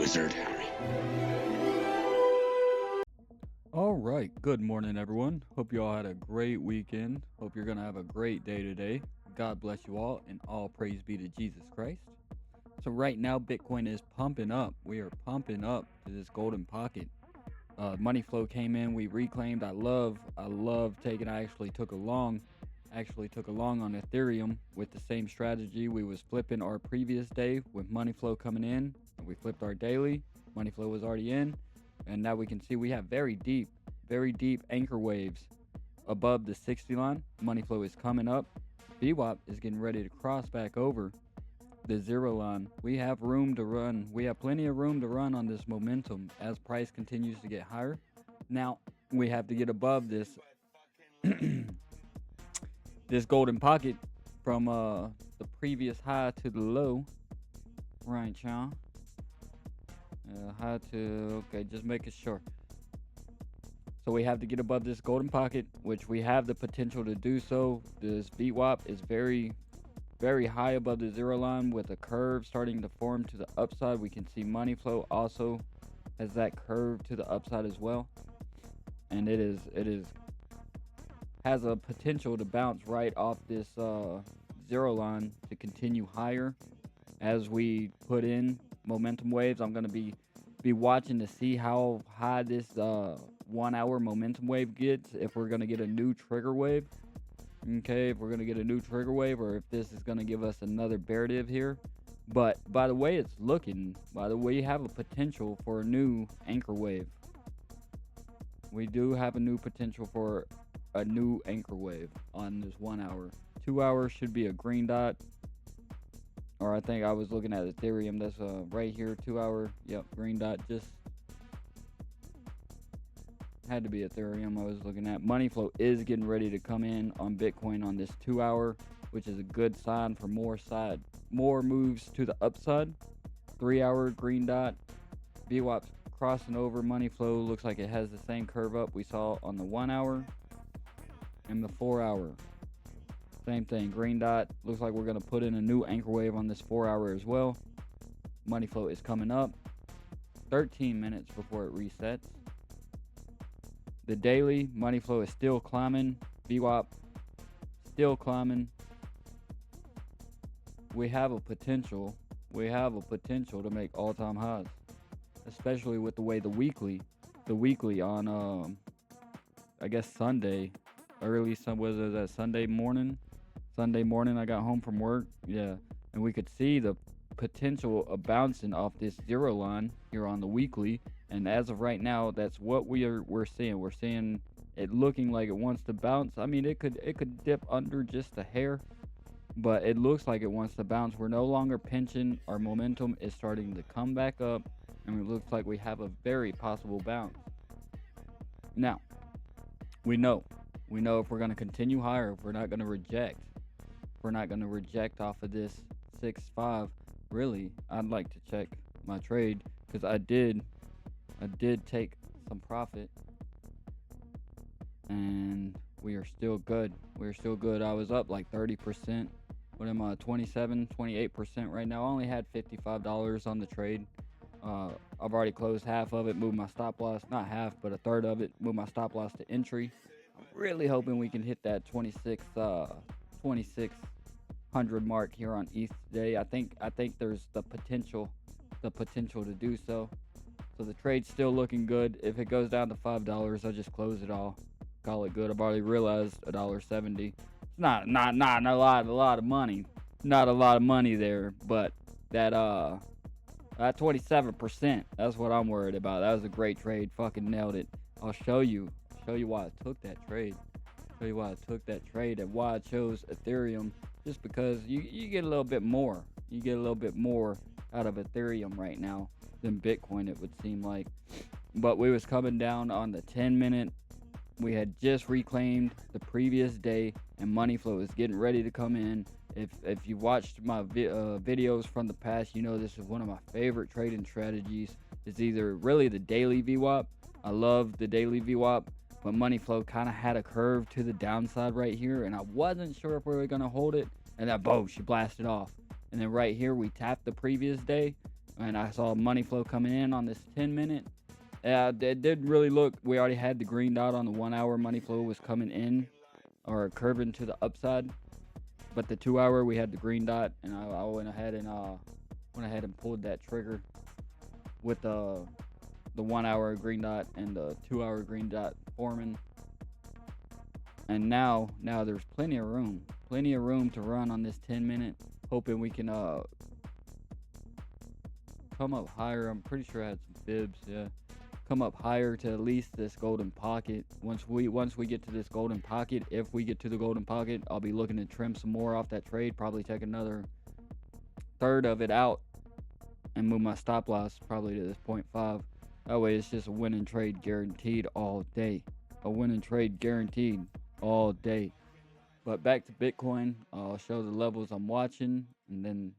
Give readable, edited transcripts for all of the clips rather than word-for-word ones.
wizard. All right, good morning, everyone. Hope you all had a great weekend. Hope you're going to have a great day today. God bless you all, and all praise be to Jesus Christ. So right now, Bitcoin is pumping up. We are pumping up to this golden pocket. Money flow came in. We reclaimed. I love taking. I actually took along on Ethereum with the same strategy. We was flipping our previous day with money flow coming in, and we flipped our daily. Money flow was already in, and now we can see we have very deep anchor waves above the 60 line. Money flow is coming up. VWAP is getting ready to cross back over the 0 line. We have room to run. We have plenty of room to run on this momentum as price continues to get higher. Now we have to get above this this golden pocket from the previous high to the low. Right, y'all. High to, okay, just making sure. So we have to get above this golden pocket, which we have the potential to do so. This VWAP is very high above the 0 line with a curve starting to form to the upside. We can see money flow also has that curve to the upside as well. And it has a potential to bounce right off this 0 line to continue higher as we put in momentum waves. I'm going to be watching to see how high this 1 hour momentum wave gets, if we're going to get a new trigger wave. Okay, if we're going to get a new trigger wave, or if this is going to give us another bear div here. But by the way it's looking, by the way, you have a potential for a new anchor wave. We do have a new potential for a new anchor wave on this 1 hour. 2 hours should be a green dot. Or I think I was looking at Ethereum. That's right here, 2 hour. Yep, green dot. Just had to be Ethereum I was looking at. Money flow is getting ready to come in on Bitcoin on this 2 hour, which is a good sign for more moves to the upside. 3 hour green dot. VWAP crossing over. Money flow looks like it has the same curve up we saw on the 1 hour and the 4 hour. Same thing, green dot. Looks like we're going to put in a new anchor wave on this 4 hour as well. Money flow is coming up 13 minutes before it resets. The daily money flow is still climbing. VWAP still climbing. We have a potential to make all-time highs, especially with the way the weekly on I guess Sunday, Sunday morning I got home from work. Yeah, and we could see the potential of bouncing off this 0 line here on the weekly. And as of right now, that's what we're seeing. We're seeing it looking like it wants to bounce. I mean, it could dip under just a hair, but it looks like it wants to bounce. We're no longer pinching. Our momentum is starting to come back up, and it looks like we have a very possible bounce. Now, we know if we're going to continue higher, if we're not going to reject off of this 6.5. Really, I'd like to check my trade, because I did take some profit, and we are still good. I was up like 30%. What am I, 27, 28% right now? I only had $55 on the trade. I've already closed half of it, moved my stop loss, not half, but a third of it, moved my stop loss to entry. I'm really hoping we can hit that 2600 mark here on ETH today. I think there's the potential to do so. So the trade's still looking good. If it goes down to $5, I'll just close it all. Call it good. I've already realized $1.70. It's not a lot of money. Not a lot of money there, but that 27%, that's what I'm worried about. That was a great trade. Fucking nailed it. I'll show you why I took that trade. And why I chose Ethereum, just because you get a little bit more. You get a little bit more out of Ethereum right now than Bitcoin, it would seem like. But we was coming down on the 10-minute. We had just reclaimed the previous day, and money flow is getting ready to come in. If you watched my videos from the past, you know this is one of my favorite trading strategies. It's either really the daily VWAP. I love the daily VWAP, but money flow kind of had a curve to the downside right here, and I wasn't sure if we were going to hold it. And then boom, she blasted off. And then right here we tapped the previous day, and I saw money flow coming in on this 10-minute. Yeah, it did really look. We already had the green dot on the 1 hour. Money flow was coming in or curving to the upside, but the 2 hour we had the green dot, and I went ahead and pulled that trigger with the 1 hour green dot and the 2 hour green dot forming. And now there's plenty of room to run on this 10-minute. Hoping we can come up higher. I'm pretty sure I had some fibs. Yeah, come up higher to at least this golden pocket. Once we get to this golden pocket, if we get to the golden pocket, I'll be looking to trim some more off that trade. Probably take another third of it out and move my stop loss probably to this 0.5. That way it's just a winning trade guaranteed all day. A winning trade guaranteed all day. But back to Bitcoin, I'll show the levels I'm watching and then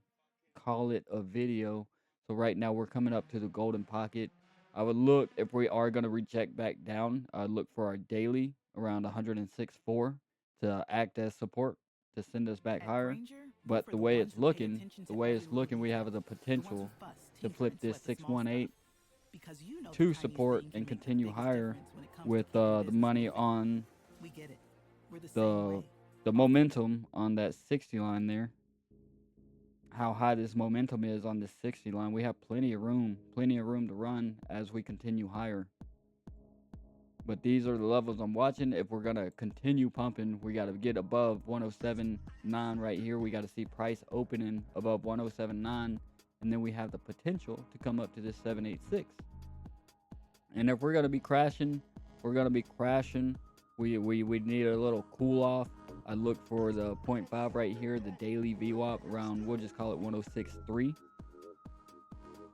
call it a video. So right now we're coming up to the golden pocket. I would look, if we are going to reject back down, I'd look for our daily around 106.4 to act as support to send us back higher. But the way it's looking, we have the potential to flip this 618 to support and continue higher with the money on the momentum on that 60 line there. How high this momentum is on this 60 line. We have plenty of room to run as we continue higher. But these are the levels I'm watching. If we're gonna continue pumping, we gotta get above 107.9 right here. We gotta see price opening above 107.9, and then we have the potential to come up to this 786. And if we're gonna be crashing, we need a little cool off. I look for the 0.5 right here, the daily VWAP around, we'll just call it 106.3.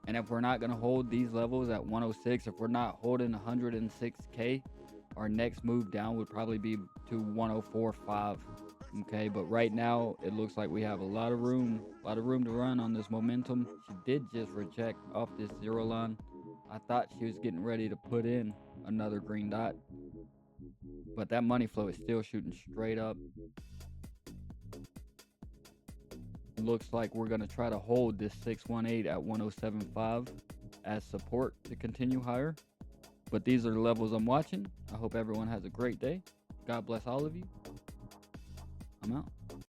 And if we're not going to hold these levels at 106, if we're not holding 106K, our next move down would probably be to 104.5. Okay, but right now it looks like we have a lot of room to run on this momentum. She did just reject off this 0 line. I thought she was getting ready to put in another green dot, but that money flow is still shooting straight up. Looks like we're going to try to hold this 618 at 107.5 as support to continue higher. But these are the levels I'm watching. I hope everyone has a great day. God bless all of you. I'm out.